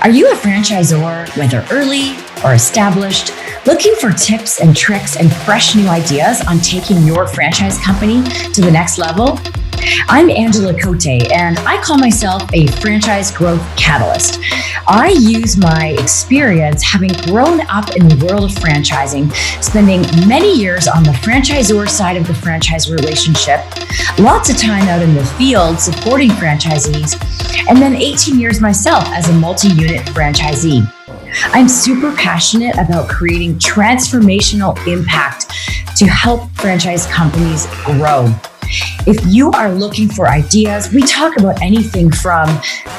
Are you a franchisor, whether early or established, looking for tips and tricks and fresh new ideas on taking your franchise company to the next level? I'm Angela Coté, and I call myself a franchise growth catalyst. I use my experience having grown up in the world of franchising, spending many years on the franchisor side of the franchise relationship, lots of time out in the field supporting franchisees, and then 18 years myself as a multi-unit franchisee. I'm super passionate about creating transformational impact to help franchise companies grow. If you are looking for ideas, we talk about anything from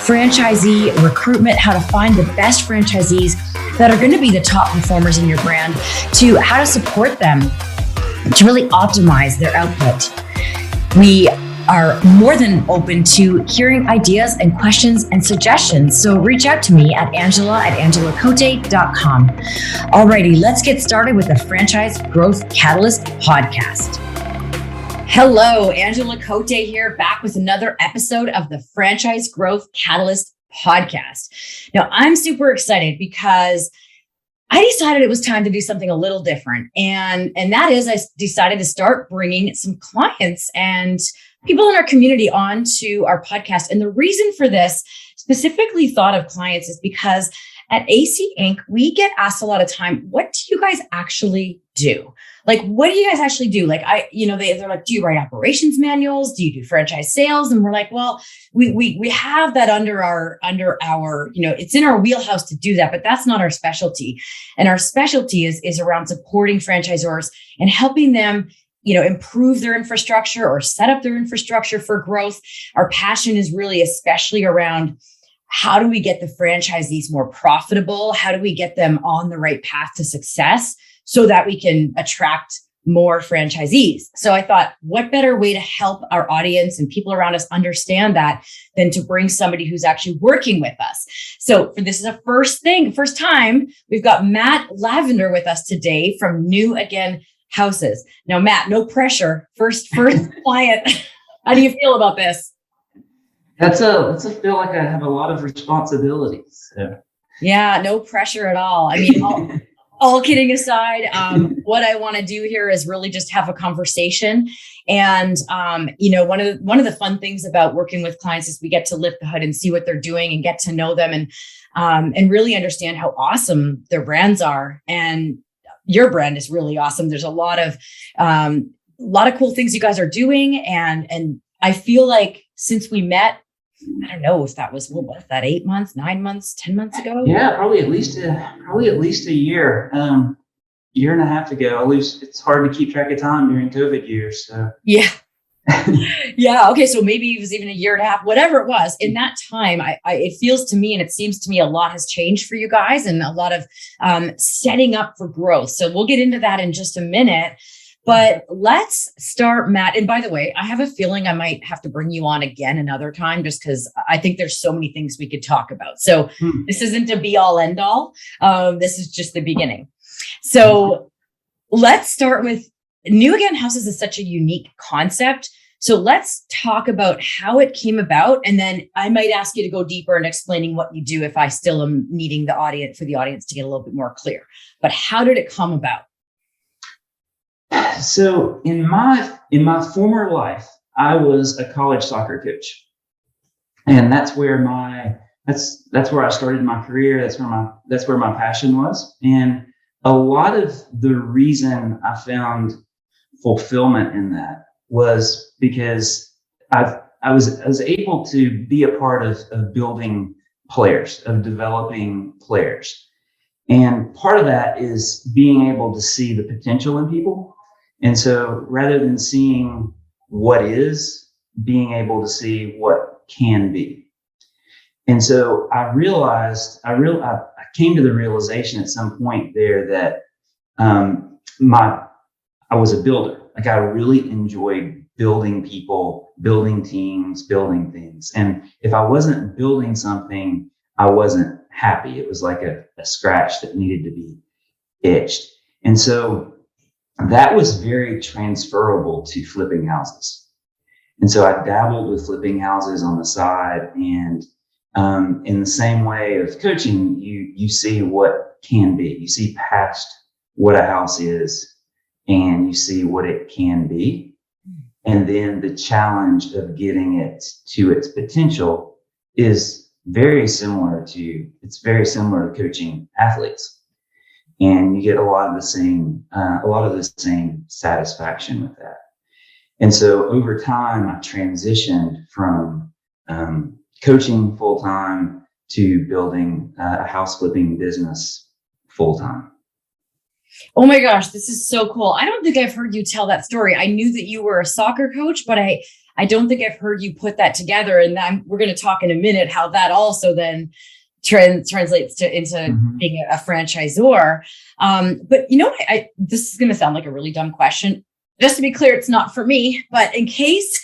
franchisee recruitment, how to find the best franchisees that are going to be the top performers in your brand, to how to support them to really optimize their output. We are more than open to hearing ideas and questions and suggestions. So reach out to me at angela@angelacote.com. Alrighty, let's get started with the Franchise Growth Catalyst podcast. Hello, Angela Coté here, back with another episode of the Franchise Growth Catalyst podcast. Now, I'm super excited because I decided it was time to do something a little different. And that is, I decided to start bringing some clients and people in our community onto our podcast. And the reason for this, specifically thought of clients, is because at AC Inc., we get asked a lot of time, what do you guys actually do? Like, what do you guys actually do? Like, they're like, do you write operations manuals? Do you do franchise sales? And we're like, well, we have that under our, it's in our wheelhouse to do that, but that's not our specialty. And our specialty is around supporting franchisors and helping them, improve their infrastructure or set up their infrastructure for growth. Our passion is really especially around how do we get the franchisees more profitable? How do we get them on the right path to success so that we can attract more franchisees? So I thought, what better way to help our audience and people around us understand that than to bring somebody who's actually working with us. So for this is a first time, we've got Matt Lavinder with us today from New Again Houses. Now, Matt, no pressure. First client. How do you feel about this? That's a feel like I have a lot of responsibilities. So. Yeah, no pressure at all. I mean, all kidding aside, what I want to do here is really just have a conversation. And, one of the fun things about working with clients is we get to lift the hood and see what they're doing and get to know them and really understand how awesome their brands are. And your brand is really awesome. There's a lot of cool things you guys are doing. And I feel like since we met, I don't know if that was, 8 months, 9 months, 10 months ago? Yeah, probably at least a year, year and a half ago. At least it's hard to keep track of time during COVID years. So. Yeah. Yeah. Okay. So maybe it was even a year and a half, whatever it was. In that time, it feels to me, and it seems to me, a lot has changed for you guys and a lot of setting up for growth. So we'll get into that in just a minute. But let's start, Matt. And by the way, I have a feeling I might have to bring you on again another time, just because I think there's so many things we could talk about. So This isn't a be all end all. This is just the beginning. So let's start with New Again Houses is such a unique concept. So let's talk about how it came about. And then I might ask you to go deeper in explaining what you do if I still am needing the audience to get a little bit more clear. But how did it come about? So in my former life, I was a college soccer coach, and that's where I started my career. That's where my passion was, and a lot of the reason I found fulfillment in that was because I was able to be a part of building players, of developing players, and part of that is being able to see the potential in people. And so rather than seeing what is, being able to see what can be. And so I came to the realization at some point there that I was a builder. Like, I really enjoyed building people, building teams, building things. And if I wasn't building something, I wasn't happy. It was like a scratch that needed to be itched. And so that was very transferable to flipping houses. And so I dabbled with flipping houses on the side, and In the same way of coaching, you see what can be. You see past what a house is, and you see what it can be. And then the challenge of getting it to its potential is very similar to coaching athletes. And you get a lot of the same satisfaction with that. And so over time, I transitioned from coaching full time to building a house flipping business full time. Oh my gosh, this is so cool. I don't think I've heard you tell that story. I knew that you were a soccer coach, but I don't think I've heard you put that together. And we're going to talk in a minute how that also then translates into being a franchisor. But this is going to sound like a really dumb question. Just to be clear, it's not for me, but in case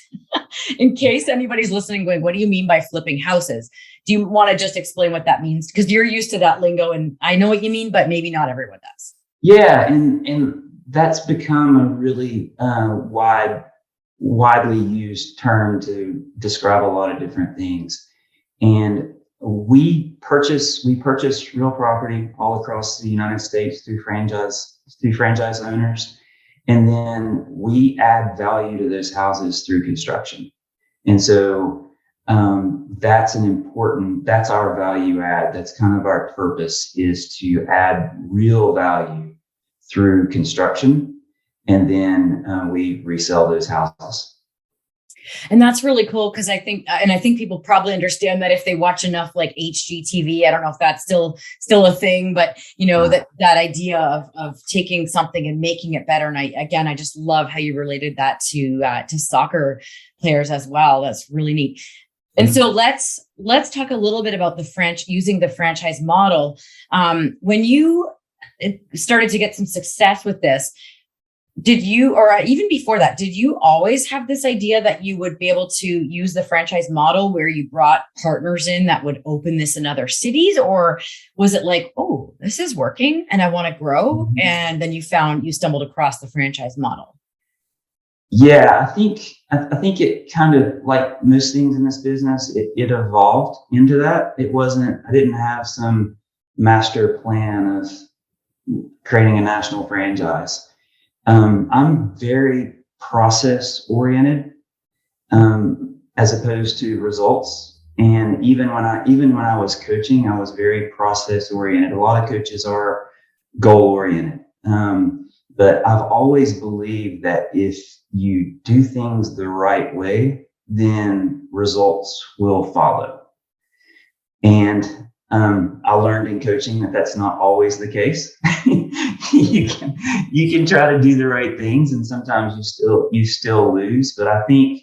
anybody's listening going, what do you mean by flipping houses? Do you want to just explain what that means? Because you're used to that lingo and I know what you mean, but maybe not everyone does. Yeah. And that's become a really widely used term to describe a lot of different things. And we purchase real property all across the United States through franchise owners. And then we add value to those houses through construction. And so that's our value add. That's kind of our purpose, is to add real value through construction. And then we resell those houses. And that's really cool because I think people probably understand that if they watch enough like HGTV, I don't know if that's still a thing, but that idea of taking something and making it better. And I just love how you related that to soccer players as well. That's really neat. And so let's talk a little bit about using the franchise model. When you started to get some success with this, did you, or even before that, did you always have this idea that you would be able to use the franchise model where you brought partners in that would open this in other cities? Or was it like, oh, this is working and I want to grow? And then you stumbled across the franchise model? Yeah, I think it kind of, like most things in this business, it evolved into that. I didn't have some master plan of creating a national franchise. I'm very process oriented, as opposed to results. And even when I was coaching, I was very process oriented. A lot of coaches are goal oriented. But I've always believed that if you do things the right way, then results will follow. And I learned in coaching that that's not always the case. You can try to do the right things, and sometimes you still lose. But I think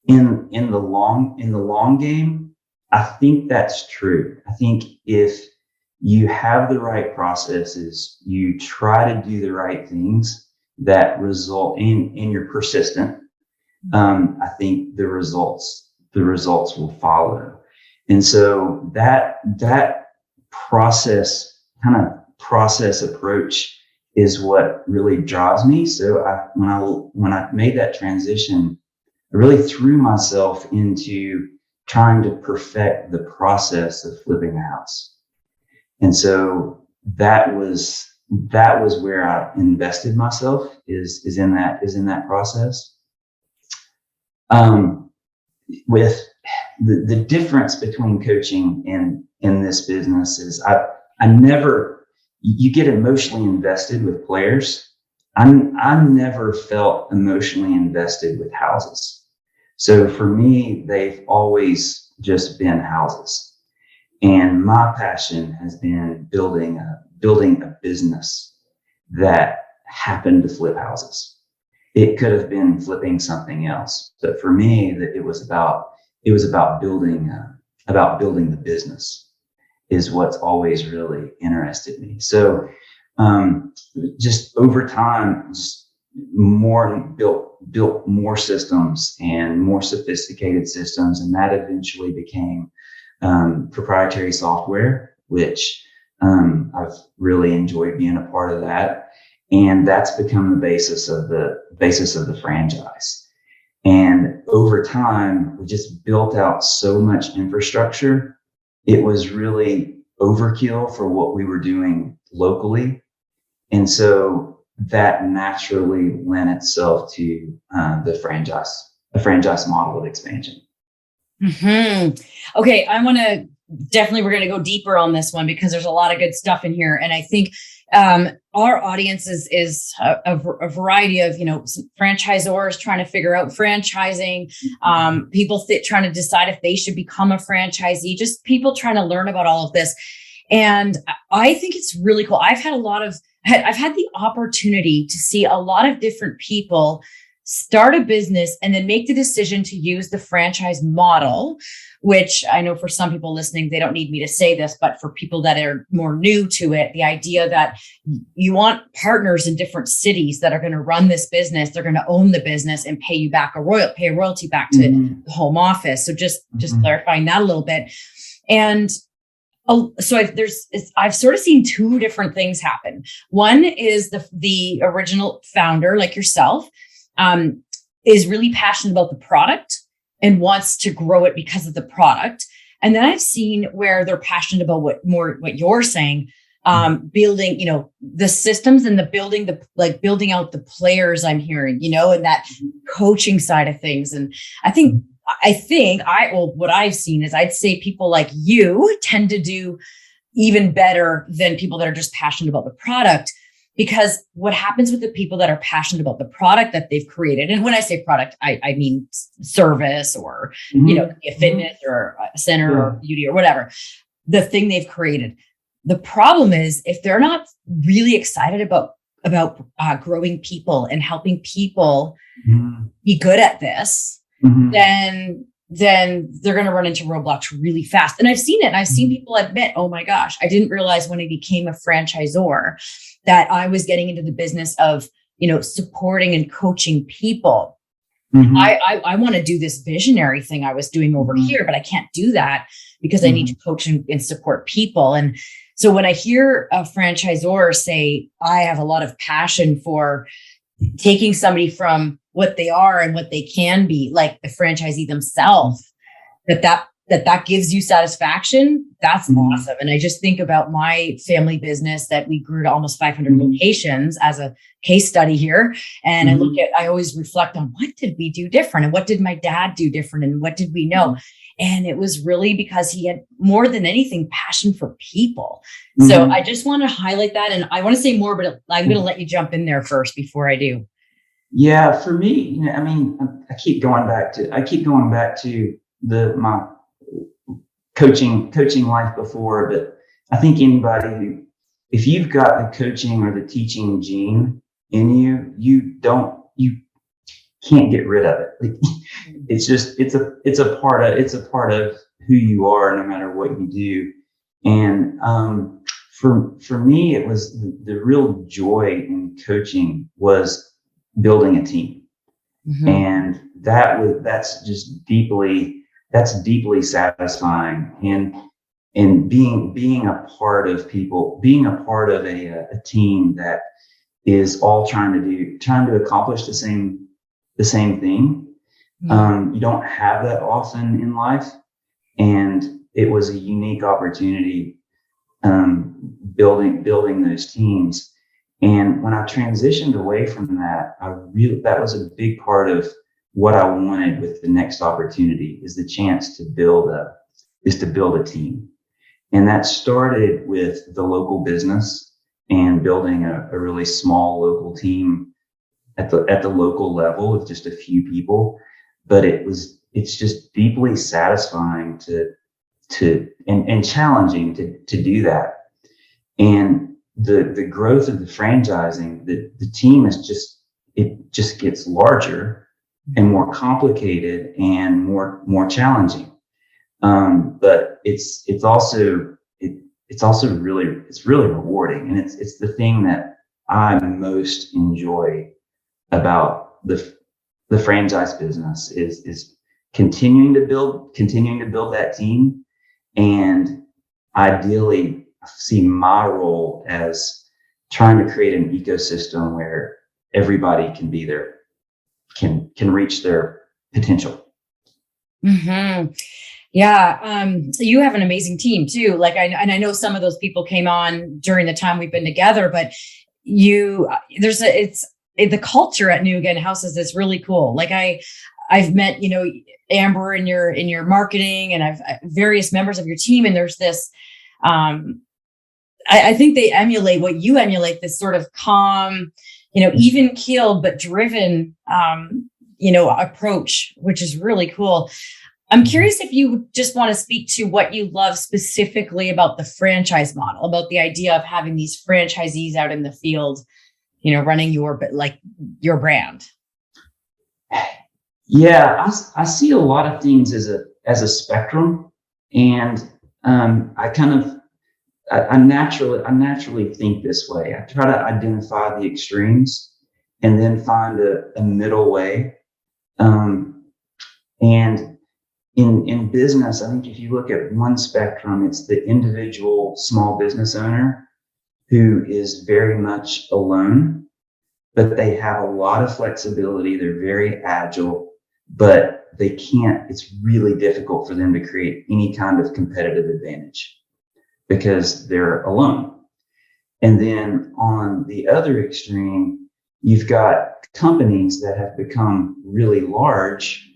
in the long game, I think that's true. I think if you have the right processes, you try to do the right things that result in you're persistent. I think the results will follow. And so that process approach is what really drives me. So when I made that transition, I really threw myself into trying to perfect the process of flipping a house. And so that was where I invested myself is in that process. With the difference between coaching and in this business is you get emotionally invested with players. I never felt emotionally invested with houses. So for me, they've always just been houses. And my passion has been building a business that happened to flip houses. It could have been flipping something else, but for me, it was about building the business is what's always really interested me. So just over time, built more systems and more sophisticated systems, and that eventually became proprietary software, which I've really enjoyed being a part of that, and that's become the basis of the franchise. And over time, we just built out so much infrastructure it was really overkill for what we were doing locally. And so that naturally lent itself to the franchise model of expansion. Okay, I want to we're going to go deeper on this one because there's a lot of good stuff in here. And I think our audience is a variety of, franchisors trying to figure out franchising, people trying to decide if they should become a franchisee, just people trying to learn about all of this. And I think it's really cool. I've had the opportunity to see a lot of different people start a business and then make the decision to use the franchise model, which I know for some people listening, they don't need me to say this, but for people that are more new to it, the idea that you want partners in different cities that are going to run this business, they're going to own the business and pay you back pay a royalty back to the home office. So just clarifying that a little bit. And so I've sort of seen two different things happen. One is the original founder, like yourself, is really passionate about the product and wants to grow it because of the product. And then I've seen where they're passionate about what you're saying, building, the systems and building out the players I'm hearing, and that coaching side of things. And what I've seen is I'd say people like you tend to do even better than people that are just passionate about the product. Because what happens with the people that are passionate about the product that they've created, and when I say product, I mean service or, a fitness or a center or beauty or whatever, the thing they've created. The problem is if they're not really excited about growing people and helping people be good at this, then they're going to run into roadblocks really fast. And I've seen it. And I've seen people admit, oh my gosh, I didn't realize when I became a franchisor that I was getting into the business of, supporting and coaching people. I want to do this visionary thing I was doing over here, but I can't do that because I need to coach and support people. And so when I hear a franchisor say, I have a lot of passion for taking somebody from what they are and what they can be, like the franchisee themselves, that gives you satisfaction. That's awesome. And I just think about my family business that we grew to almost 500 locations as a case study here. And I always reflect on what did we do different and what did my dad do different and what did we know? And it was really because he had more than anything passion for people. So I just want to highlight that. And I want to say more, but I'm going to let you jump in there first before I do. Yeah, for me, I keep going back to my coaching life before, but I think if you've got the coaching or the teaching gene in you, you can't get rid of it. It's a part of who you are, no matter what you do. And for me, it was the real joy in coaching was building a team. And that's deeply satisfying. And being a part of people, being a part of a team that is all trying to accomplish the same thing. You don't have that often in life. And it was a unique opportunity, building those teams. And when I transitioned away from that, that was a big part of what I wanted with the next opportunity is the chance to build a team. And that started with the local business and building a really small local team at the local level with just a few people. But it's just deeply satisfying and challenging to do that. And the growth of the franchising, the team just gets larger and more complicated and more challenging. But it's also really rewarding. And it's the thing that I most enjoy about the franchise business is continuing to build that team, and ideally see my role as trying to create an ecosystem where everybody can be there, can reach their potential. Yeah. You have an amazing team too. Like I know some of those people came on during the time we've been together, but the culture at New Again Houses is really cool. Like I've met, Amber in your marketing, and I've various members of your team. And there's this, I think they emulate what you emulate, this sort of calm, even keeled, but driven, approach, which is really cool. I'm curious if you just want to speak to what you love specifically about the franchise model, about the idea of having these franchisees out in the field, running your brand. Yeah, I see a lot of things as a spectrum, and I naturally think this way. I try to identify the extremes and then find a middle way. And in business, I think if you look at one spectrum, it's the individual small business owner who is very much alone, but they have a lot of flexibility. They're very agile, but it's really difficult for them to create any kind of competitive advantage because they're alone. And then on the other extreme, you've got companies that have become really large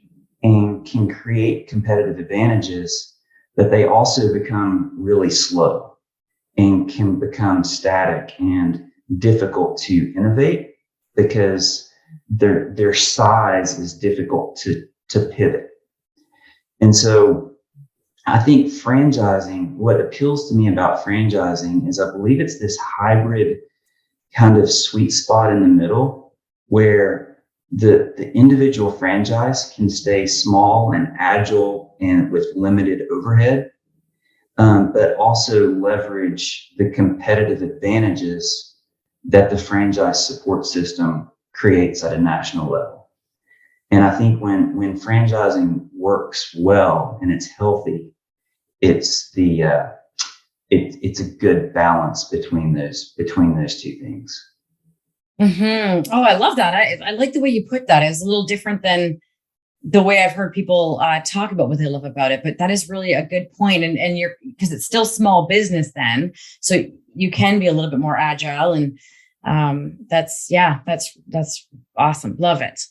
and can create competitive advantages, but they also become really slow and can become static and difficult to innovate because their size is difficult to pivot. And so I think what appeals to me about franchising is I believe it's this hybrid kind of sweet spot in the middle where the individual franchise can stay small and agile and with limited overhead, but also leverage the competitive advantages that the franchise support system creates at a national level. And I think when franchising works well and it's healthy, it's it's a good balance between those two things. Mm-hmm. Oh, I love that. I like the way you put that. It's a little different than the way I've heard people talk about what they love about it, but that is really a good point. And because it's still small business then, so you can be a little bit more agile, and that's awesome. Love it.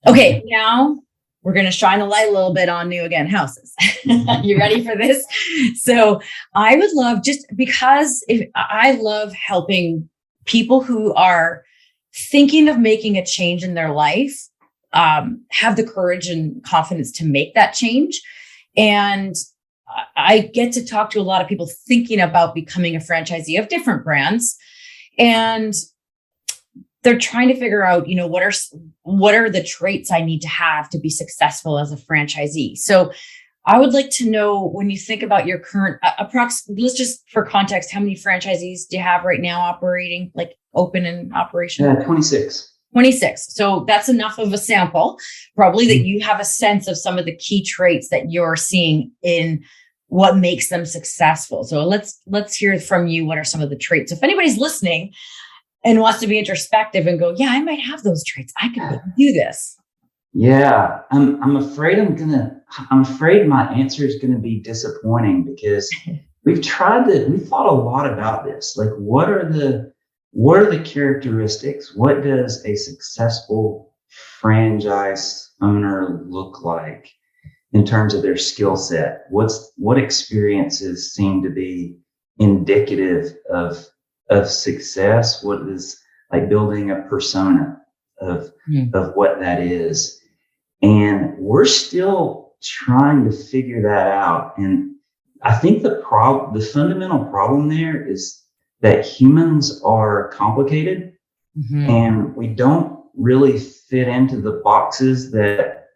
Okay, now we're going to shine a light a little bit on New Again Houses. You ready for this? So I would love, just because I love helping people who are thinking of making a change in their life, have the courage and confidence to make that change. And I get to talk to a lot of people thinking about becoming a franchisee of different brands. And they're trying to figure out, what are the traits I need to have to be successful as a franchisee. So I would like to know, when you think about your current let's just, for context, how many franchisees do you have right now operating, like open and operational? 26. 26. So that's enough of a sample, probably, that you have a sense of some of the key traits that you're seeing in what makes them successful. So let's hear from you. What are some of the traits? If anybody's listening and wants to be introspective and go, yeah, I might have those traits, I could do this. Yeah, I'm afraid my answer is gonna be disappointing, because we've thought a lot about this. Like, what are the characteristics? What does a successful franchise owner look like in terms of their skill set? What experiences seem to be indicative of success? What is, like, building a persona of what that is? And we're still trying to figure that out. And I think the fundamental problem there is that humans are complicated, and we don't really fit into the boxes that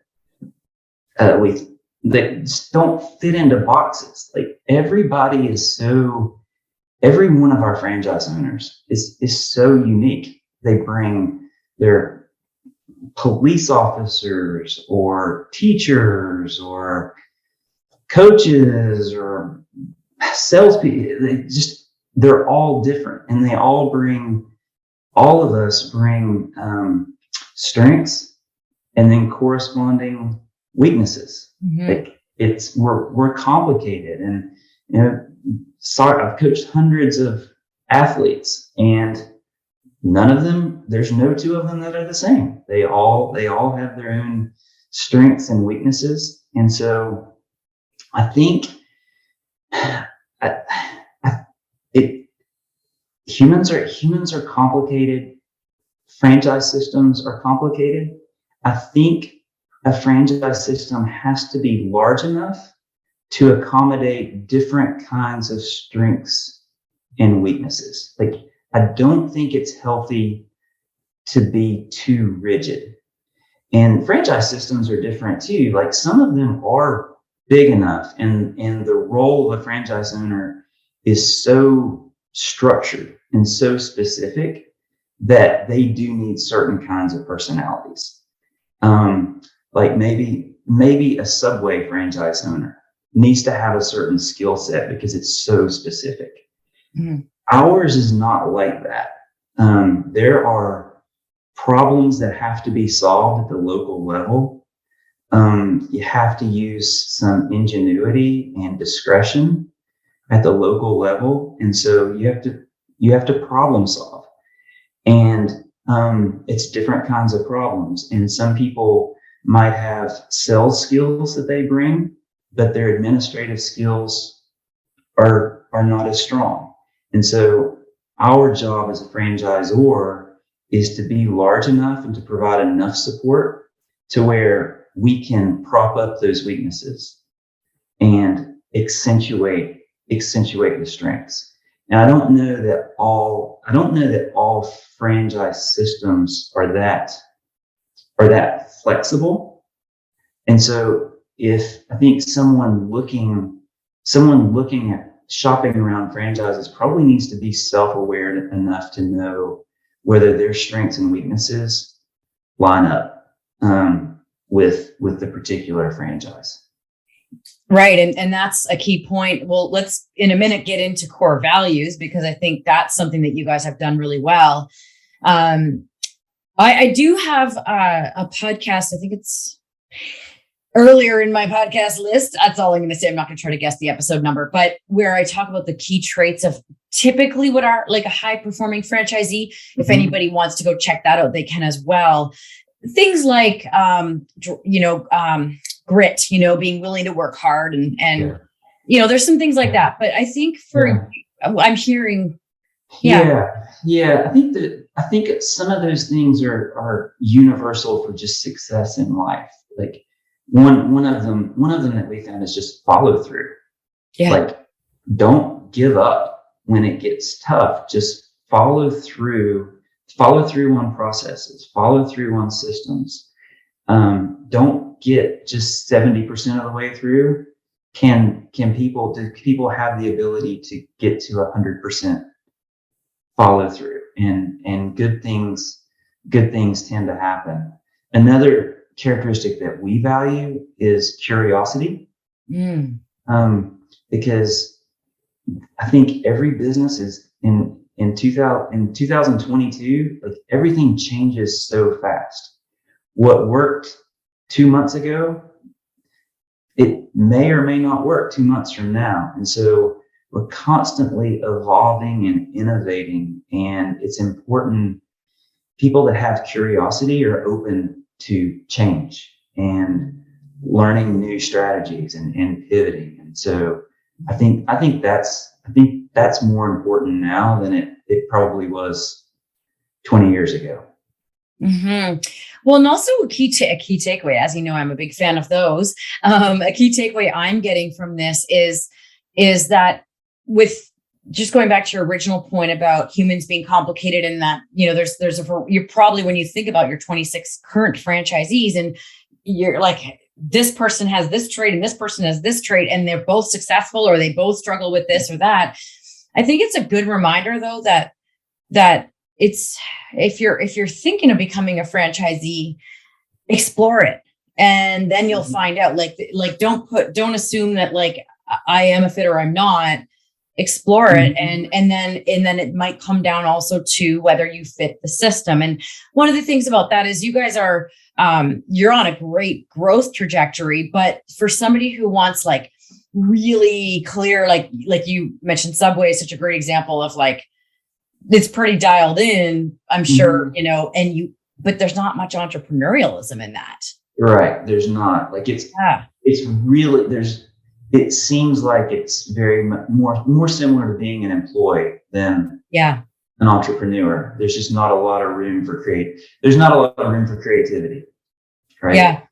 just don't fit into boxes. Like, every one of our franchise owners is so unique. They bring their police officers or teachers or coaches or salespeople. They're all different, and all of us bring strengths and then corresponding weaknesses. Like, we're complicated. And, I've coached hundreds of athletes, and there's no two of them that are the same. They all have their own strengths and weaknesses. And so I think humans are complicated. Franchise systems are complicated. I think a franchise system has to be large enough to accommodate different kinds of strengths and weaknesses. Like, I don't think it's healthy to be too rigid. And franchise systems are different too. Like, some of them are big enough, and the role of a franchise owner is so structured and so specific that they do need certain kinds of personalities. Like maybe a Subway franchise owner needs to have a certain skill set because it's so specific. Mm-hmm. Ours is not like that. There are problems that have to be solved at the local level. You have to use some ingenuity and discretion at the local level. And so you have to problem solve. And it's different kinds of problems. And some people might have sales skills that they bring, but their administrative skills are not as strong. And so our job as a franchisor is to be large enough and to provide enough support to where we can prop up those weaknesses and accentuate the strengths. And I don't know that all franchise systems are that flexible. And so I think someone looking at shopping around franchises probably needs to be self-aware enough to know whether their strengths and weaknesses line up with the particular franchise. Right. And that's a key point. Well, let's in a minute get into core values, because I think that's something that you guys have done really well. I do have a podcast. I think it's earlier in my podcast list. That's all I'm going to say. I'm not going to try to guess the episode number, but where I talk about the key traits of typically what are like a high performing franchisee. If anybody wants to go check that out, they can as well. Things like, grit, being willing to work hard and there's some things like that. But I think I'm hearing. I think some of those things are universal for just success in life. Like one of them that we found is just follow through. Yeah. Like, don't give up when it gets tough. Just follow through on processes, follow through on systems. Don't get just 70% of the way through. Do people have the ability to get to 100% follow through, and good things tend to happen. Another characteristic that we value is curiosity. Because I think every business is in 2022, like, everything changes so fast. What worked 2 months ago, it may or may not work 2 months from now. And so we're constantly evolving and innovating, and it's important. People that have curiosity are open to change and learning new strategies and pivoting. And so I think that's more important now than it probably was 20 years ago. Mm-hmm. Well, and also a key takeaway, as you know, I'm a big fan of those. A key takeaway I'm getting from this is that, with just going back to your original point about humans being complicated, and that, you're probably, when you think about your 26 current franchisees, and you're like, this person has this trait and this person has this trait, and they're both successful, or they both struggle with this or that. I think it's a good reminder, though, that it's, if you're thinking of becoming a franchisee, explore it, and then you'll find out. Like don't assume that, like, I am a fit or I'm not. Explore it, and then it might come down also to whether you fit the system. And one of the things about that is you guys are you're on a great growth trajectory. But for somebody who wants like really clear, like you mentioned, Subway is such a great example of like, it's pretty dialed in, I'm sure, but there's not much entrepreneurialism in that. Right. There's not. Like it's really, it seems like it's very more similar to being an employee than an entrepreneur. There's just not a lot of room for creativity. Right. Yeah.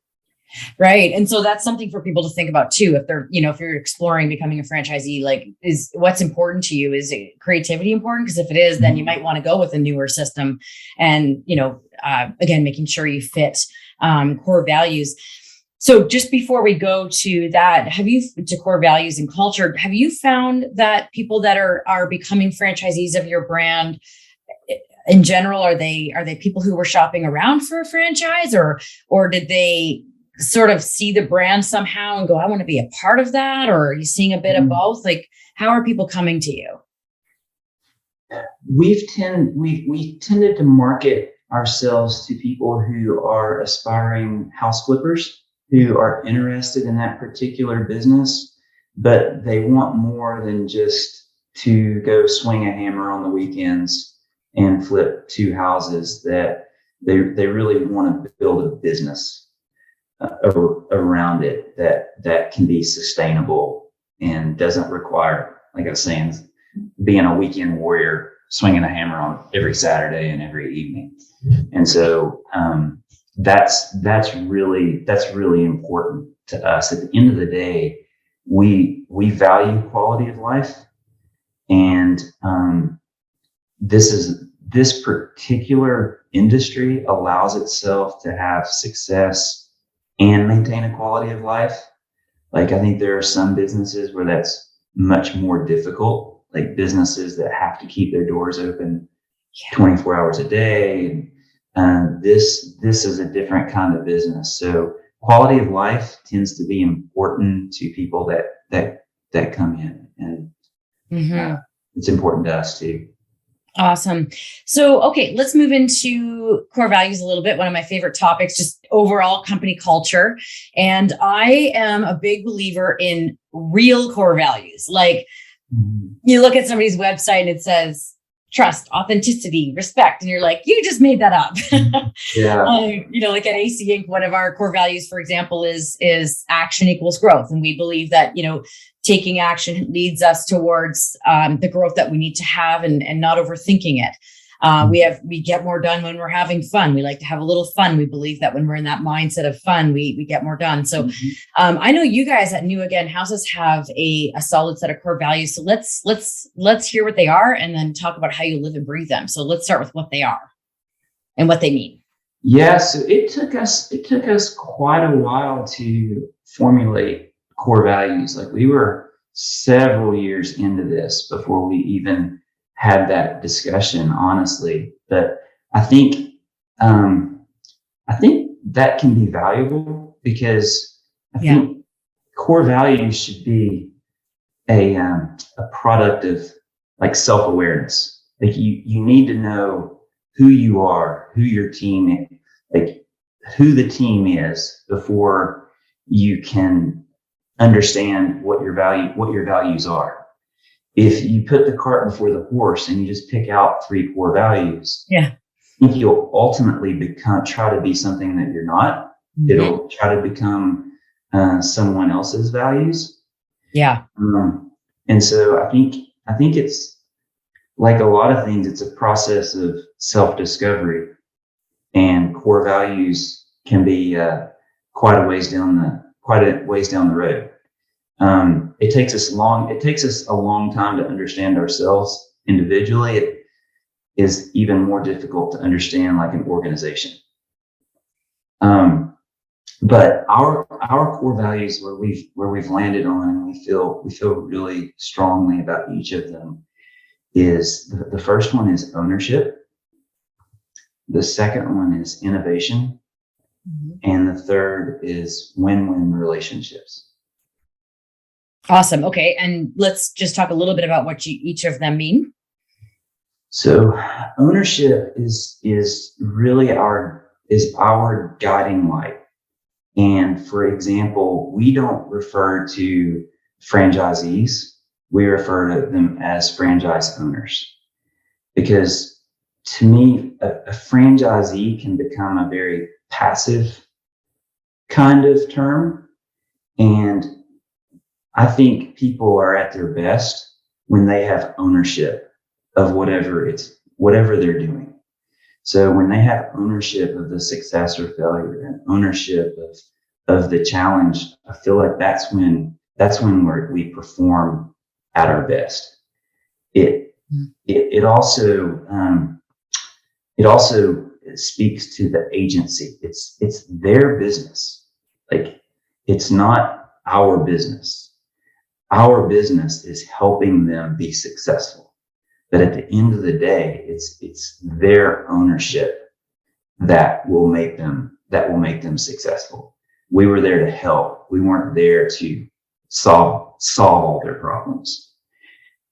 Right. And so that's something for people to think about too. If they're, if you're exploring becoming a franchisee, like is what's important to you? Is creativity important? Because if it is, then you might want to go with a newer system and, again, making sure you fit core values. So just before we go to that, to core values and culture, have you found that people that are becoming franchisees of your brand in general, are they people who were shopping around for a franchise or did they sort of see the brand somehow and go, I want to be a part of that? Or are you seeing a bit of both? Like, how are people coming to you? We tended to market ourselves to people who are aspiring house flippers, who are interested in that particular business, but they want more than just to go swing a hammer on the weekends and flip 2 houses. That they really want to build a business around it that can be sustainable and doesn't require, like I was saying, being a weekend warrior, swinging a hammer on every Saturday and every evening. And so that's really important to us. At the end of the day, we value quality of life, and this particular industry allows itself to have success and maintain a quality of life. Like I think there are some businesses where that's much more difficult, like businesses that have to keep their doors open 24 hours a day. And this is a different kind of business. So quality of life tends to be important to people that come in, and it's important to us too. Awesome. So, okay, let's move into core values a little bit. One of my favorite topics, just overall company culture. And I am a big believer in real core values. Like you look at somebody's website and it says trust, authenticity, respect. And you're like, you just made that up. Yeah. Like at AC Inc., one of our core values, for example, is action equals growth. And we believe that, taking action leads us towards the growth that we need to have and not overthinking it. We get more done when we're having fun. We like to have a little fun. We believe that when we're in that mindset of fun, we get more done. So I know you guys at New Again Houses have a solid set of core values. So let's hear what they are and then talk about how you live and breathe them. So let's start with what they are and what they mean. Yeah, so it took us quite a while to formulate core values. Like we were several years into this before we even had that discussion, honestly. But I think that can be valuable because I think core values should be a product of like self-awareness. Like you need to know who you are, who your team is, like who the team is before you can understand what your values are. If you put the cart before the horse and you just pick out 3 core values, I think you'll ultimately try to be something that you're not. It'll try to become someone else's values. Yeah. And so I think it's like a lot of things, it's a process of self-discovery, and core values can be quite a ways down the road. It takes us a long time to understand ourselves individually. It is even more difficult to understand like an organization. But our core values where we've landed on, and we feel really strongly about each of them, is the first one is ownership. The second one is innovation. And the third is WinWin Relationships. Awesome. Okay. And let's just talk a little bit about what each of them mean. So ownership is really our guiding light. And for example, we don't refer to franchisees. We refer to them as franchise owners, because to me, a franchisee can become a very passive kind of term. And I think people are at their best when they have ownership of whatever they're doing. So when they have ownership of the success or failure and ownership of the challenge, I feel like that's when we perform at our best. It also speaks to the agency. It's their business. Like, it's not our business. Our business is helping them be successful. But at the end of the day, it's their ownership that will make them successful. We were there to help. We weren't there to solve all their problems.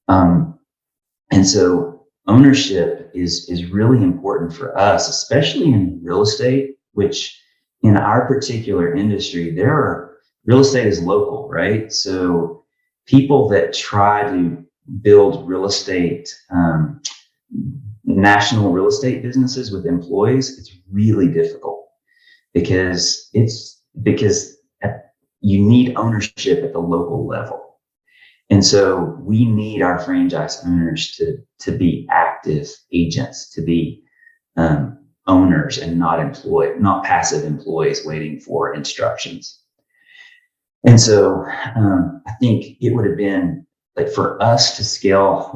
And so ownership is really important for us, especially in real estate, which in our particular industry, real estate is local, right? So people that try to build real estate, national real estate businesses with employees, it's really difficult because you need ownership at the local level. And so we need our franchise owners to be active agents, to be owners and not passive employees waiting for instructions. And so I think it would have been like, for us to scale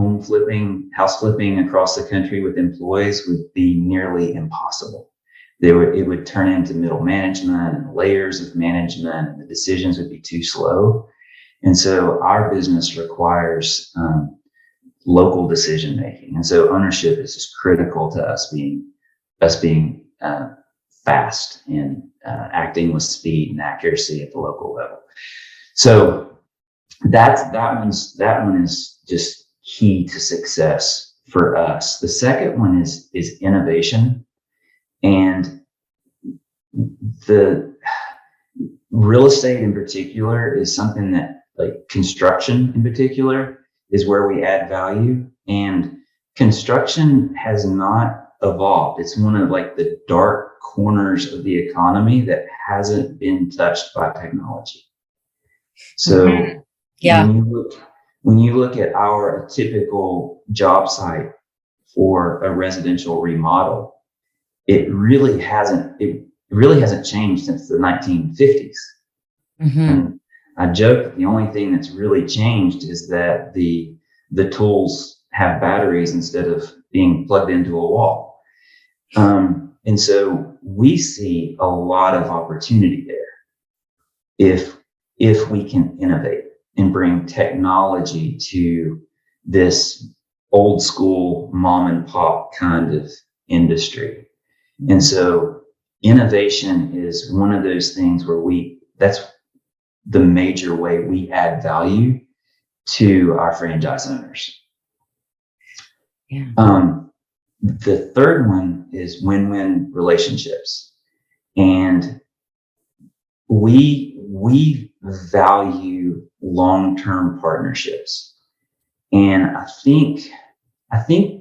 house flipping across the country with employees would be nearly impossible. It would turn into middle management and layers of management, and the decisions would be too slow. And so our business requires local decision making. And so ownership is just critical to us being fast and acting with speed and accuracy at the local level. So that one is just key to success for us. The second one is innovation. And the real estate in particular is something that, like, construction in particular is where we add value, and construction has not evolved. It's one of, like, the dark corners of the economy that hasn't been touched by technology. So when you look at our typical job site for a residential remodel, it really hasn't changed since the 1950s. Mm-hmm. And I joke that the only thing that's really changed is that the tools have batteries instead of being plugged into a wall. And so we see a lot of opportunity there if we can innovate and bring technology to this old school mom and pop kind of industry. And so innovation is one of those things where that's the major way we add value to our franchise owners. Yeah. The third one is WinWin Relationships. And we value long-term partnerships. And I think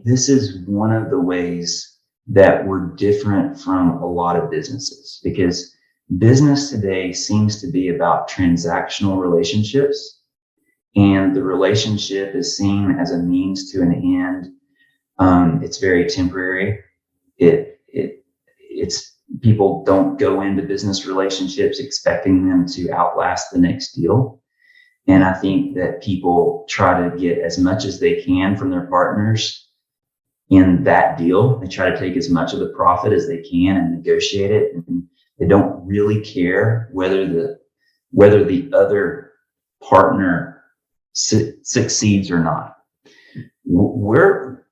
this is one of the ways that we're different from a lot of businesses, because business today seems to be about transactional relationships, and the relationship is seen as a means to an end. It's very temporary. It's people don't go into business relationships expecting them to outlast the next deal. And I think that people try to get as much as they can from their partners in that deal. They try to take as much of the profit as they can and negotiate it. And they don't really care whether the other partner succeeds or not. We're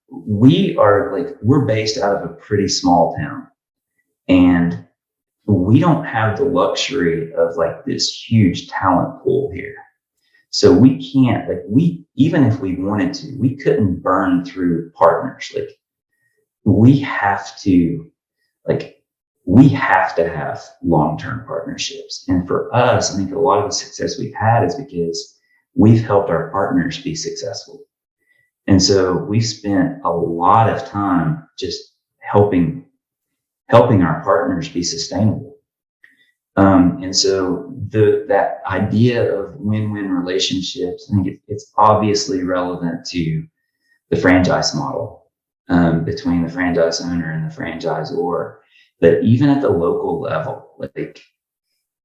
based out of a pretty small town, and we don't have the luxury of, like, this huge talent pool here. So we can't, even if we wanted to, we couldn't burn through partners. We have to, we have to have long-term partnerships. And for us, I think a lot of the success we've had is because we've helped our partners be successful. And so we've spent a lot of time just helping our partners be sustainable. And so that idea of win-win relationships, I think it's obviously relevant to the franchise model, between the franchise owner and the franchisor. But even at the local level, like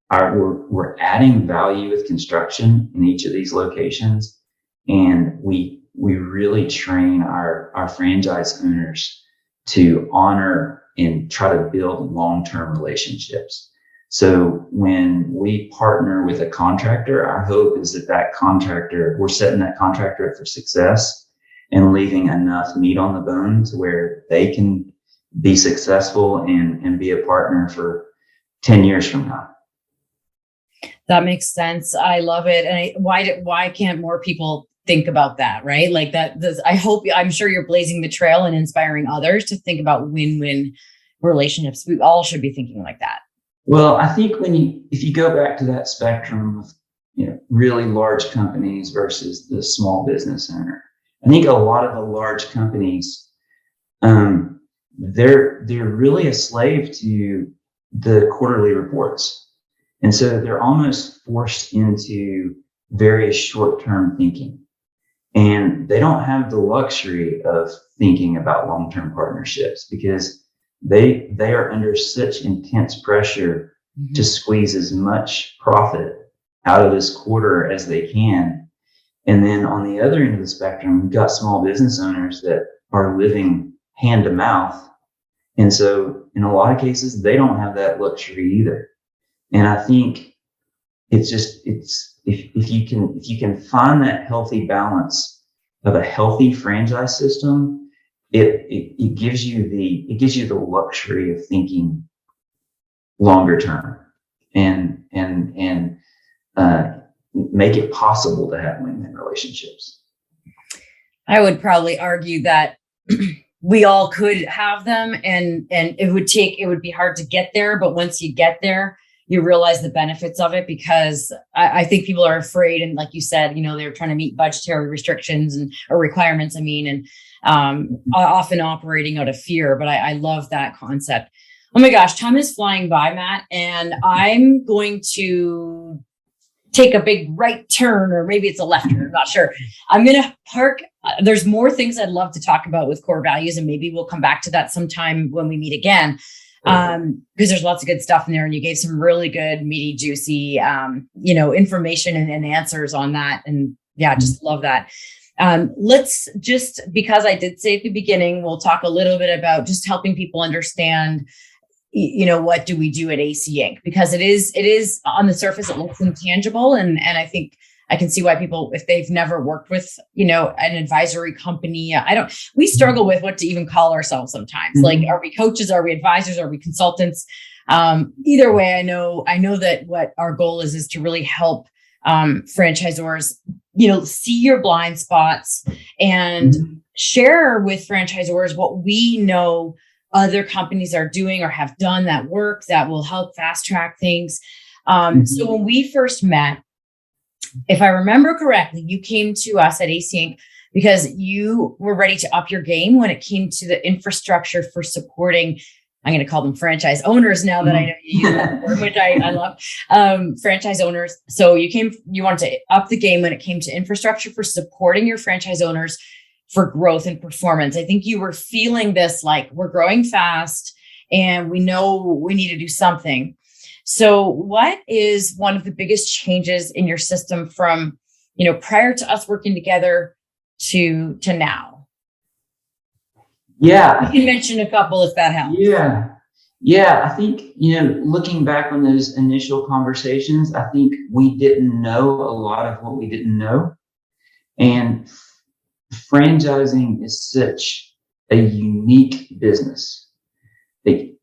we're adding value with construction in each of these locations, and we really train our franchise owners to honor and try to build long-term relationships. So when we partner with a contractor, our hope is that contractor, we're setting that contractor up for success and leaving enough meat on the bone to where they can be successful and be a partner for 10 years from now. That makes sense. I love it. And why can't more people think about that, right? Like that, I'm sure you're blazing the trail and inspiring others to think about win-win relationships. We all should be thinking like that. Well, I think if you go back to that spectrum of, really large companies versus the small business owner, I think a lot of the large companies, they're really a slave to the quarterly reports. And so they're almost forced into very short-term thinking. And they don't have the luxury of thinking about long-term partnerships because they are under such intense pressure to squeeze as much profit out of this quarter as they can. And then on the other end of the spectrum, we've got small business owners that are living hand to mouth. And so in a lot of cases, they don't have that luxury either. And I think if you can find that healthy balance of a healthy franchise system, it gives you the luxury of thinking longer term and make it possible to have win-win relationships. I would probably argue that we all could have them, and it would be hard to get there. But once you get there, you realize the benefits of it, because I think people are afraid. And like you said, they're trying to meet budgetary restrictions or requirements. And often operating out of fear. But I love that concept. Oh my gosh, time is flying by, Matt. And I'm going to take a big right turn, or maybe it's a left turn. I'm not sure. I'm going to park. There's more things I'd love to talk about with core values, and maybe we'll come back to that sometime when we meet again. Because there's lots of good stuff in there, and you gave some really good, meaty, juicy, information and answers on that. And yeah, just love that. Let's just, because I did say at the beginning, we'll talk a little bit about just helping people understand, what do we do at AC Inc? Because it is on the surface, it looks intangible. And I think I can see why people, if they've never worked with, an advisory company, we struggle with what to even call ourselves sometimes. Like, are we coaches? Are we advisors? Are we consultants? Either way, I know that what our goal is to really help franchisors, see your blind spots and share with franchisors what we know other companies are doing or have done that work that will help fast track things. So when we first met, if I remember correctly, you came to us at AC Inc. because you were ready to up your game when it came to the infrastructure for supporting, I'm going to call them franchise owners now that I know you use that word, which I love, franchise owners. So you wanted to up the game when it came to infrastructure for supporting your franchise owners for growth and performance. I think you were feeling this, like, we're growing fast and we know we need to do something. So what is one of the biggest changes in your system from, prior to us working together to now? Yeah. You can mention a couple if that helps. Yeah. I think, looking back on those initial conversations, I think we didn't know a lot of what we didn't know. And franchising is such a unique business.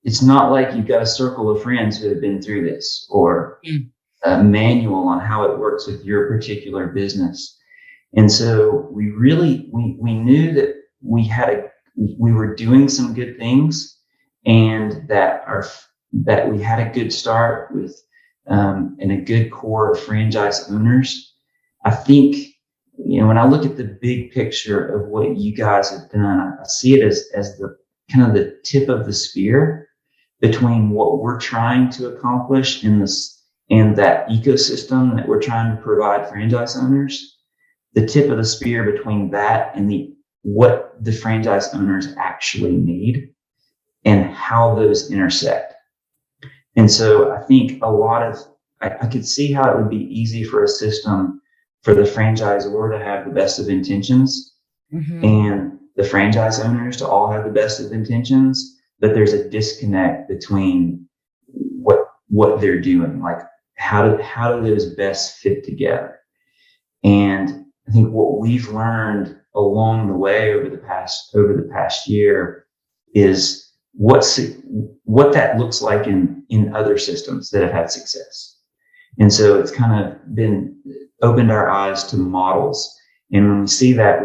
It's not like you've got a circle of friends who have been through this, or a manual on how it works with your particular business. And so we knew that we were doing some good things, and that that we had a good start with, and a good core of franchise owners. I think, when I look at the big picture of what you guys have done, I see it as the kind of the tip of the spear between what we're trying to accomplish in this and that ecosystem that we're trying to provide franchise owners. The tip of the spear between that and what the franchise owners actually need and how those intersect. And so I think I could see how it would be easy for a system for the franchisor to have the best of intentions, and the franchise owners to all have the best of intentions, but there's a disconnect between what they're doing. Like how do those best fit together? And I think what we've learned along the way over the past year is what that looks like in other systems that have had success. And so it's kind of opened our eyes to models. And when we see that,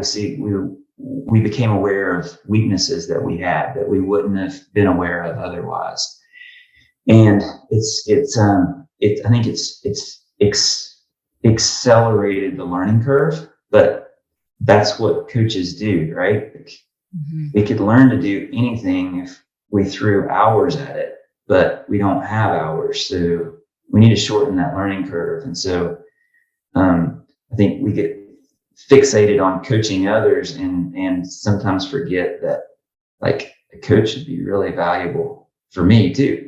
we became aware of weaknesses that we had that we wouldn't have been aware of otherwise. And I think it's accelerated the learning curve, but that's what coaches do, right? We could learn to do anything if we threw hours at it, but we don't have hours. So we need to shorten that learning curve. And so I think we get fixated on coaching others and sometimes forget that like a coach should be really valuable for me too.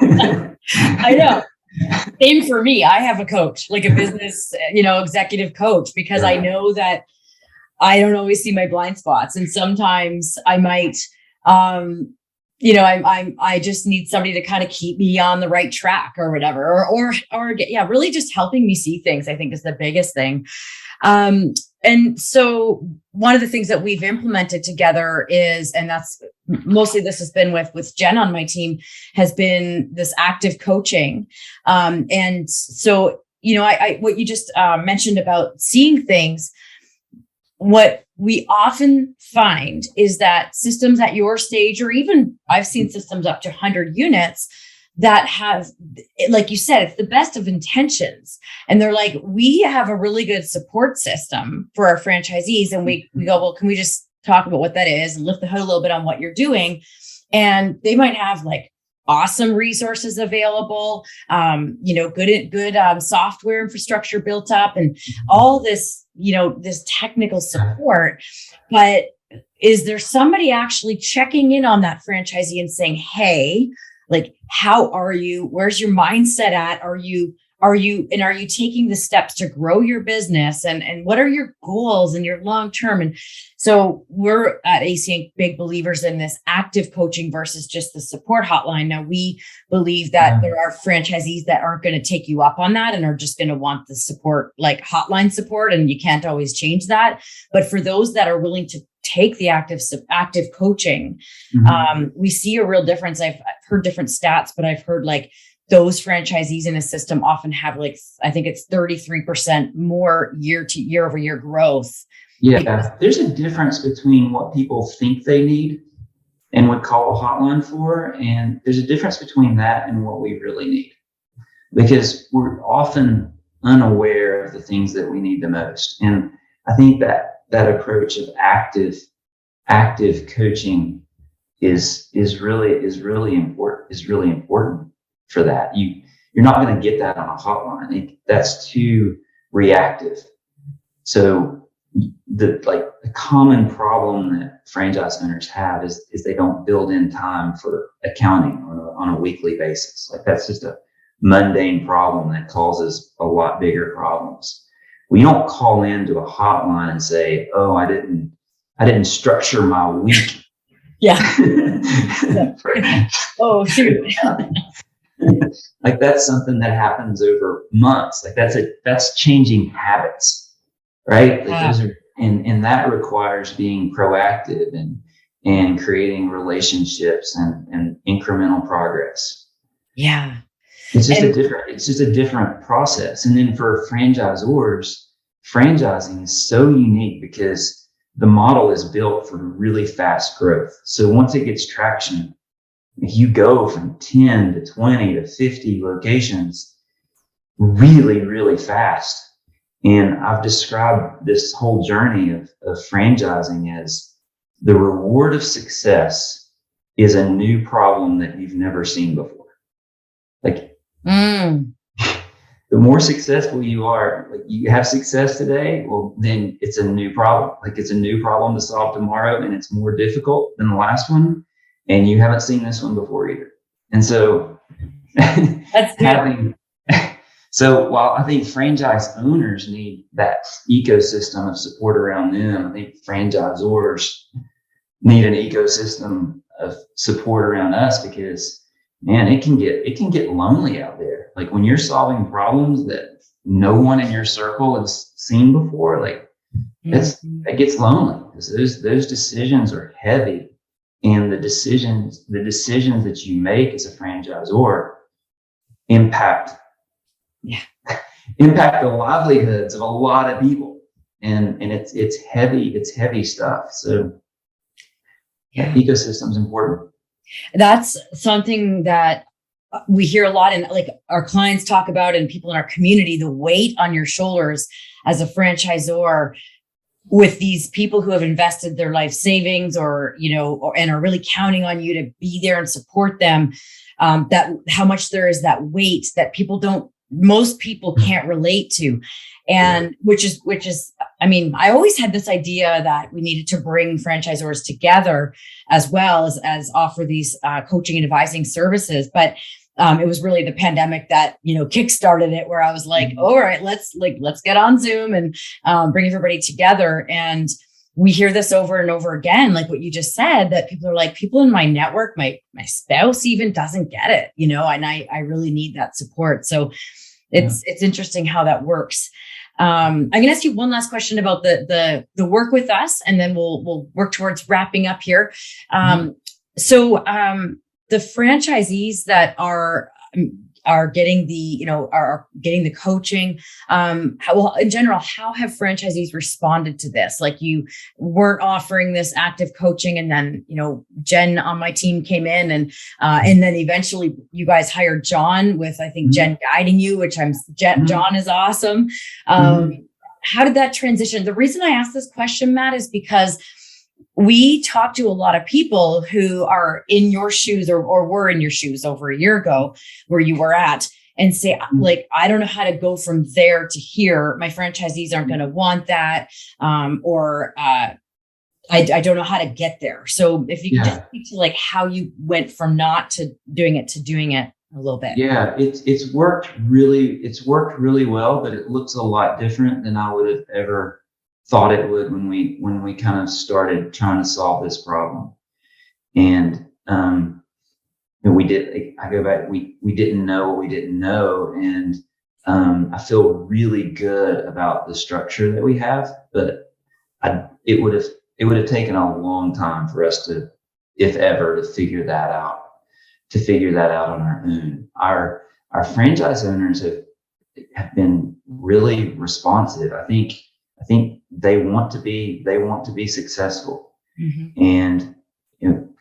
I know. Same for me. I have a coach, like a business, executive coach, because I know that I don't always see my blind spots. And sometimes I might, I just need somebody to kind of keep me on the right track or whatever, or really just helping me see things, I think is the biggest thing. And so one of the things that we've implemented together is, and that's mostly this has been with Jen on my team, has been this active coaching. And so, what you just mentioned about seeing things, what we often find is that systems at your stage, or even I've seen systems up to 100 units that have, like you said, it's the best of intentions. And they're like, we have a really good support system for our franchisees. And we go, well, can we just talk about what that is and lift the hood a little bit on what you're doing? And they might have like awesome resources available, good software infrastructure built up and all this, this technical support. But is there somebody actually checking in on that franchisee and saying, hey, like, how are you? Where's your mindset at? Are you taking the steps to grow your business? And what are your goals and your long-term? And so we're at AC big believers in this active coaching versus just the support hotline. Now we believe that there are franchisees that aren't going to take you up on that and are just going to want the support, like hotline support. And you can't always change that. But for those that are willing to take the active coaching, we see a real difference. I've heard different stats, but I've heard like those franchisees in a system often have like, I think it's 33% more year over year growth. Yeah. There's a difference between what people think they need and would call a hotline for. And there's a difference between that and what we really need, because we're often unaware of the things that we need the most. And I think that approach of active coaching is really important for that. You're not going to get that on a hotline. That's too reactive. So the common problem that franchise owners have is they don't build in time for accounting on a weekly basis. Like that's just a mundane problem that causes a lot bigger problems. We don't call into a hotline and say, "Oh, I didn't structure my week." Yeah. Oh, shoot. Like that's something that happens over months. Like that's changing habits, right? Like those are, and that requires being proactive and creating relationships and incremental progress. Yeah. It's just a different process. And then for franchisors, franchising is so unique because the model is built for really fast growth. So once it gets traction, you go from 10 to 20 to 50 locations really, really fast. And I've described this whole journey of franchising as the reward of success is a new problem that you've never seen before. Like, the more successful you are, like you have success today, well, then it's a new problem. Like it's a new problem to solve tomorrow, and it's more difficult than the last one. And you haven't seen this one before either. And so that's good. So while I think franchise owners need that ecosystem of support around them, I think franchisors need an ecosystem of support around us, because man, it can get lonely out there. Like when you're solving problems that no one in your circle has seen before, like it gets lonely, because those decisions are heavy. And the decisions that you make as a franchisor impact the livelihoods of a lot of people. And it's heavy stuff. So ecosystem's important. That's something that we hear a lot, and like our clients talk about, and people in our community, the weight on your shoulders as a franchisor with these people who have invested their life savings and are really counting on you to be there and support them. That how much there is that weight that most people can't relate to. And which is, I mean, I always had this idea that we needed to bring franchisors together as well as offer these coaching and advising services. But it was really the pandemic that, kickstarted it, where I was like, all right, let's get on Zoom and bring everybody together. And we hear this over and over again, like what you just said, that people are like, people in my network, my spouse even doesn't get it, and I really need that support. So it's interesting how that works. I'm going to ask you one last question about the work with us, and then we'll work towards wrapping up here. So the franchisees that are getting are getting the coaching, in general, how have franchisees responded to this? Like, you weren't offering this active coaching, and then Jen on my team came in, and then eventually you guys hired John, with I think Jen guiding you, which John is awesome. How did that transition? The reason I asked this question, Matt, is because we talked to a lot of people who are in your shoes or were in your shoes over a year ago where you were at, and say, like, I don't know how to go from there to here. My franchisees aren't going to want that. Or I don't know how to get there. So if you could just speak to like how you went from not to doing it to doing it a little bit. Yeah, it's worked really well, but it looks a lot different than I would have ever thought it would when we kind of started trying to solve this problem. And we didn't know what we didn't know. And I feel really good about the structure that we have, but it would have taken a long time for us to, if ever, to figure that out on our own. Our franchise owners have been really responsive. I think they want to be successful. And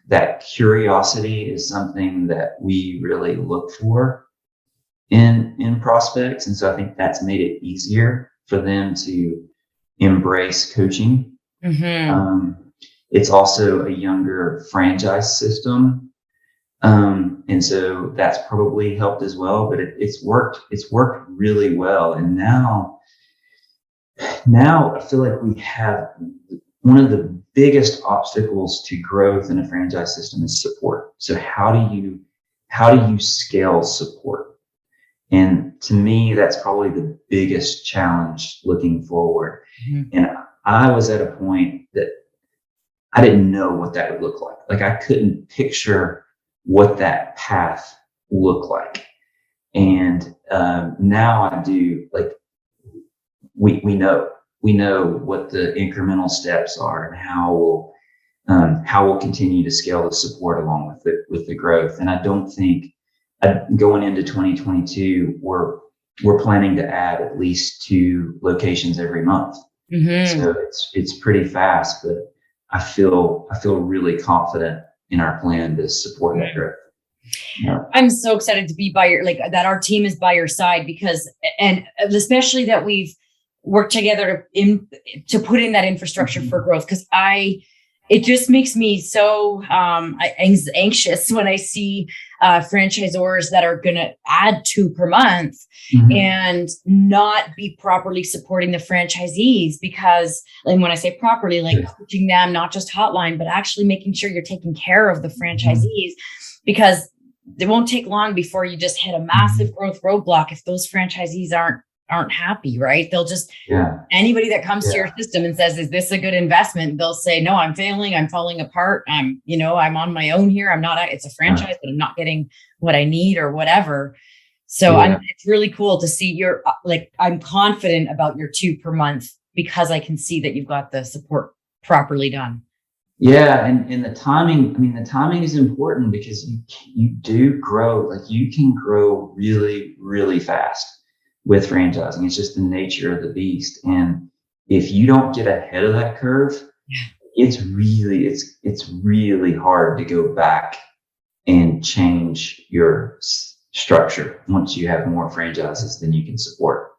that curiosity is something that we really look for in prospects. And so I think that's made it easier for them to embrace coaching. It's also a younger franchise system. And so that's probably helped as well, but it's worked really well. And now I feel like we have one of the biggest obstacles to growth in a franchise system is support. So how do you scale support? And to me, that's probably the biggest challenge looking forward. And I was at a point that I didn't know what that would look like. Like, I couldn't picture what that path looked like. And now I do. Like, we know what the incremental steps are, and how we'll continue to scale the support along with the growth. And I don't think going into 2022, we're planning to add at least 2 locations every month. So it's pretty fast, but I feel really confident in our plan to support that growth. Yeah. I'm so excited to be that our team is by your side because, and especially that we've worked together to put in that infrastructure for growth. Cause it just makes me so anxious when I see franchisors that are going to add 2 per month and not be properly supporting the franchisees because, and when I say properly, like coaching them, not just hotline, but actually making sure you're taking care of the franchisees because it won't take long before you just hit a massive growth roadblock if those franchisees aren't happy, right? They'll just, anybody that comes to your system and says, is this a good investment? They'll say, no, I'm failing. I'm falling apart. I'm on my own here. it's a franchise, but I'm not getting what I need or whatever. So it's really cool to see I'm confident about your 2 per month because I can see that you've got the support properly done. Yeah. And the timing is important because you do grow, like you can grow really, really fast with franchising. It's just the nature of the beast. And if you don't get ahead of that curve, it's really hard to go back and change your structure once you have more franchises than you can support.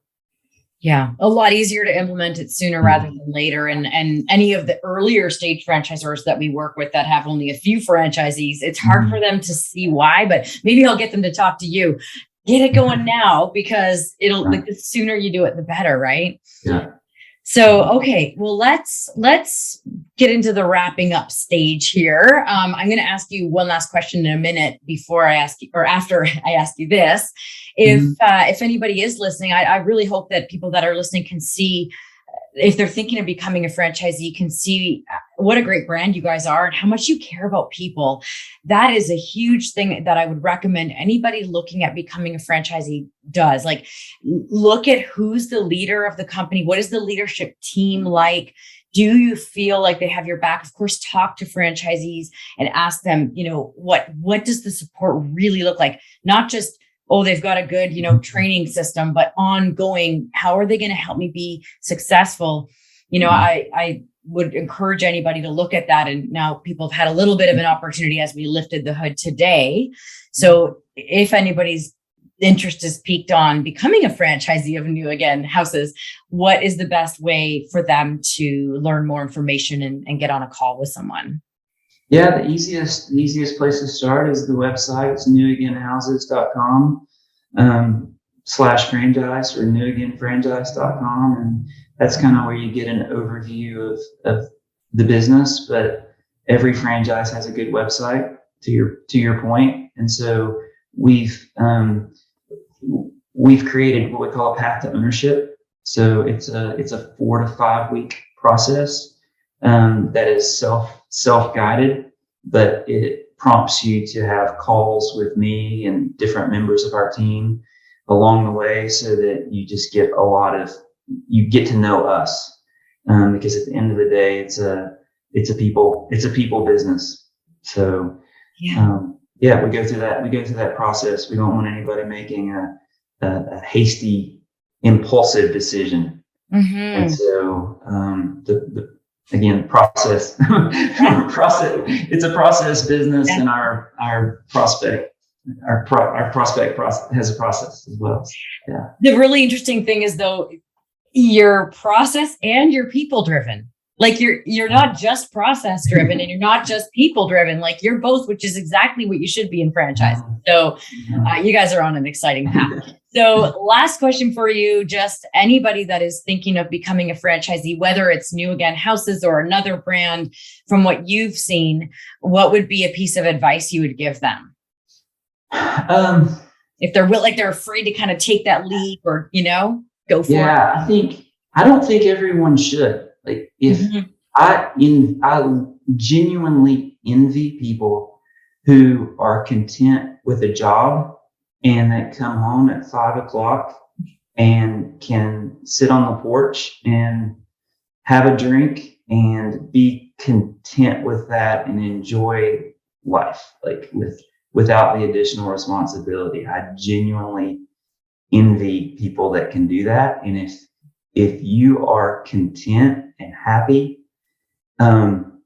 Yeah. A lot easier to implement it sooner rather than later. And any of the earlier stage franchisors that we work with that have only a few franchisees, it's hard for them to see why, but maybe I'll get them to talk to you. Get it going now because the sooner you do it, the better, right? Yeah. So, okay, well, let's get into the wrapping up stage here. I'm going to ask you one last question in a minute before I ask you, or after I ask you this. If anybody is listening, I really hope that people that are listening can see, if they're thinking of becoming a franchisee, can see what a great brand you guys are and how much you care about people. That is a huge thing that I would recommend anybody looking at becoming a franchisee does. Like, look at who's the leader of the company. What is the leadership team like? Do you feel like they have your back? Of course, talk to franchisees and ask them, what does the support really look like? Not just, oh, they've got a good, training system, but ongoing, how are they going to help me be successful? I would encourage anybody to look at that. And now people have had a little bit of an opportunity as we lifted the hood today. So if anybody's interest is piqued on becoming a franchisee of New Again Houses, what is the best way for them to learn more information and get on a call with someone? Yeah, the easiest place to start is the website. It's newagainhouses.com /franchise or newagainfranchise.com. And that's kind of where you get an overview of the business. But every franchise has a good website to your point. And so we've created what we call a path to ownership. So it's a 4 to 5 week process that is self-guided, but it prompts you to have calls with me and different members of our team along the way so that you just get you get to know us. Because at the end of the day, it's a people business. So, we go through that process. We don't want anybody making a hasty, impulsive decision. And so, again, process. It's a process business, and our prospect process has a process as well. Yeah. The really interesting thing is, though, you're process and you're people driven. Like you're not just process driven and you're not just people driven. Like you're both, which is exactly what you should be in franchising. So you guys are on an exciting path. So last question for you, just anybody that is thinking of becoming a franchisee, whether it's New Again Houses or another brand, from what you've seen, what would be a piece of advice you would give them? If they're afraid to kind of take that leap or, go for it. Yeah, I don't think everyone should. Like if I genuinely envy people who are content with a job and that come home at 5 o'clock and can sit on the porch and have a drink and be content with that and enjoy life, like without the additional responsibility. I genuinely envy people that can do that. And if you are content and happy, don't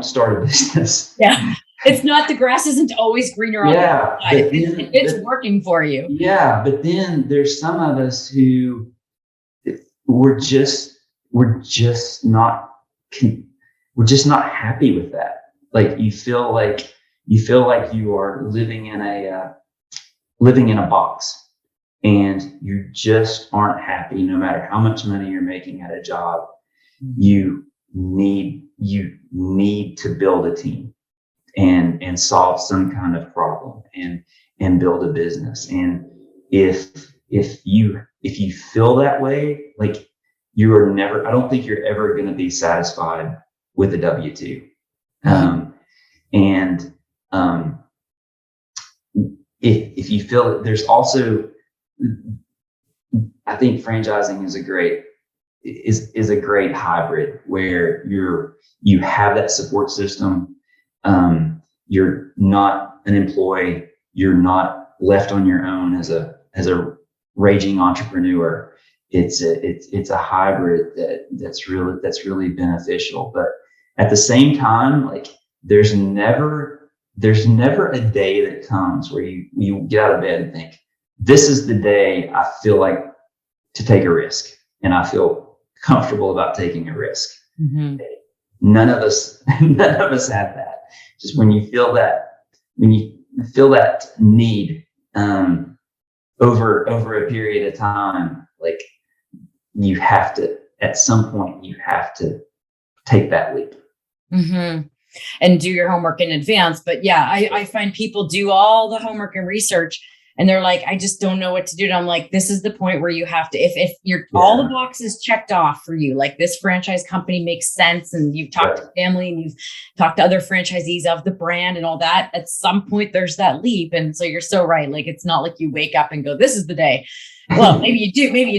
start a business. Yeah. It's not, the grass isn't always greener on the other side. It's working for you. Yeah. But then there's some of us who we're just not happy with that. Like you feel like you are living in a box, and you just aren't happy no matter how much money you're making at a job. You need to build a team and solve some kind of problem and build a business. And if you feel that way, like you are never, I don't think you're ever going to be satisfied with a W-2. If you feel that, there's also, I think franchising is a great hybrid where you have that support system. You're not an employee. You're not left on your own as a raging entrepreneur. It's a hybrid that's really beneficial. But at the same time, like there's never a day that comes where you get out of bed and think, this is the day I feel like to take a risk, and I feel comfortable about taking a risk. Mm-hmm. None of us have that. Just when you feel that need over a period of time, like you have to, at some point, you have to take that leap. Mm-hmm. And do your homework in advance. But yeah, I find people do all the homework and research, and they're like, I just don't know what to do. And I'm like, this is the point where you have to, if you're all the boxes checked off for you, like this franchise company makes sense, and you've talked to family and you've talked to other franchisees of the brand and all that, at some point there's that leap. And so you're so right. Like, it's not like you wake up and go, this is the day. Well, maybe you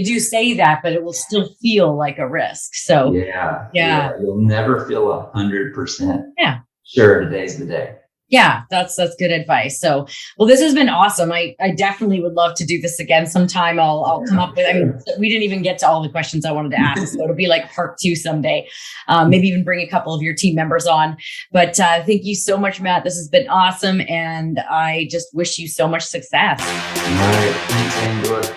do say that, but it will still feel like a risk. So yeah. You'll never feel 100% sure today's the day. Yeah, that's good advice. So, well, this has been awesome. I definitely would love to do this again sometime. I'll come up with, I mean, we didn't even get to all the questions I wanted to ask. So it'll be like part 2 someday. Maybe even bring a couple of your team members on. But thank you so much, Matt. This has been awesome. And I just wish you so much success. All right. Thanks, Angela.